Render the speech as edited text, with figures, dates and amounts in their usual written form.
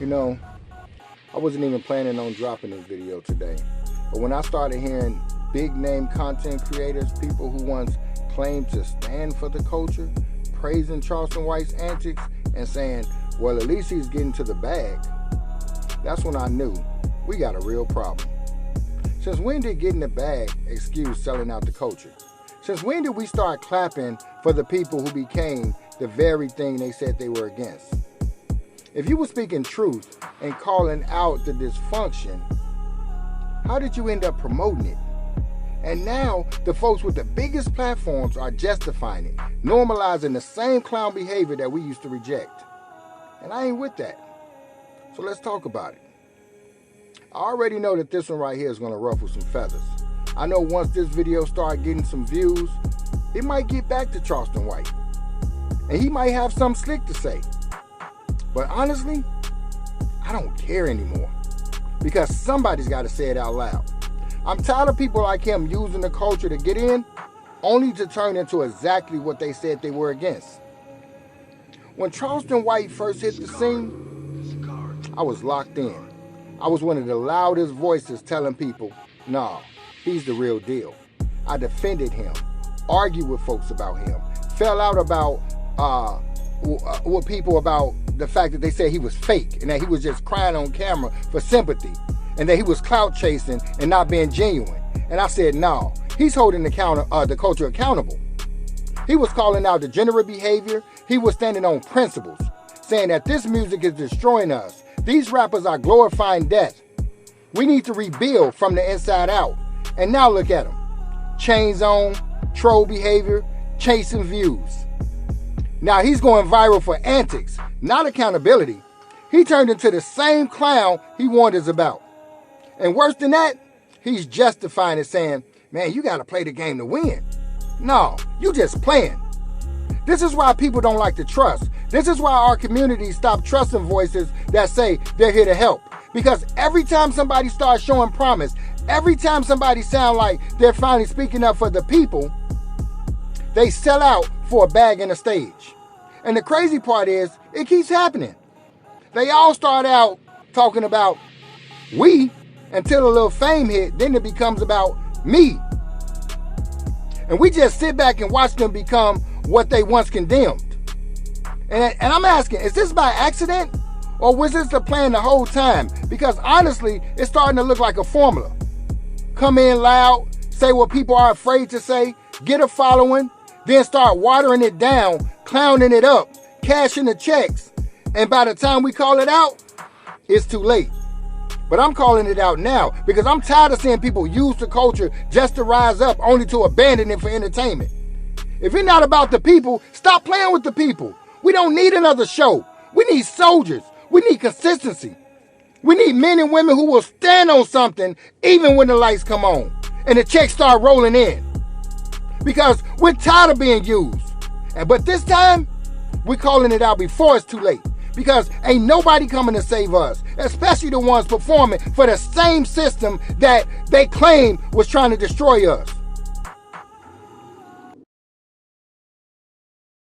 You know, I wasn't even planning on dropping this video today, but when I started hearing big name content creators, people who once claimed to stand for the culture, praising Charleston White's antics and saying, well, at least he's getting to the bag, that's when I knew we got a real problem. Since when did getting the bag excuse selling out the culture? Since when did we start clapping for the people who became the very thing they said they were against? If you were speaking truth and calling out the dysfunction, how did you end up promoting it? And now the folks with the biggest platforms are justifying it, normalizing the same clown behavior that we used to reject. And I ain't with that. So let's talk about it. I already know that this one right here is going to ruffle some feathers. I know once this video starts getting some views, it might get back to Charleston White. And he might have something slick to say. But honestly, I don't care anymore. Because somebody's got to say it out loud. I'm tired of people like him using the culture to get in, only to turn into exactly what they said they were against. When Charleston White first hit the scene, I was locked in. I was one of the loudest voices telling people, nah, he's the real deal. I defended him, argued with folks about him, fell out about with people about the fact that they said he was fake and that he was just crying on camera for sympathy and that he was clout chasing and not being genuine. And I said, no, he's holding the culture accountable. He was calling out degenerate behavior. He was standing on principles, saying that this music is destroying us. These rappers are glorifying death. We need to rebuild from the inside out. And now look at him. Chains on, troll behavior, chasing views. Now he's going viral for antics, not accountability. He turned into the same clown he warned us about. And worse than that, he's justifying it, saying, man, you got to play the game to win. No, you just playing. This is why people don't like to trust. This is why our community stopped trusting voices that say they're here to help. Because every time somebody starts showing promise, every time somebody sounds like they're finally speaking up for the people, they sell out for a bag and a stage. And the crazy part is, it keeps happening. They all start out talking about we until a little fame hit, then it becomes about me. And we just sit back and watch them become what they once condemned. And I'm asking, is this by accident? Or was this the plan the whole time? Because honestly, it's starting to look like a formula. Come in loud, say what people are afraid to say, get a following, then start watering it down, clowning it up, cashing the checks. And by the time we call it out, it's too late. But I'm calling it out now because I'm tired of seeing people use the culture just to rise up only to abandon it for entertainment. If you're not about the people, stop playing with the people. We don't need another show. We need soldiers. We need consistency. We need men and women who will stand on something even when the lights come on and the checks start rolling in. Because we're tired of being used. But this time, we're calling it out before it's too late. Because ain't nobody coming to save us, especially the ones performing for the same system that they claim was trying to destroy us.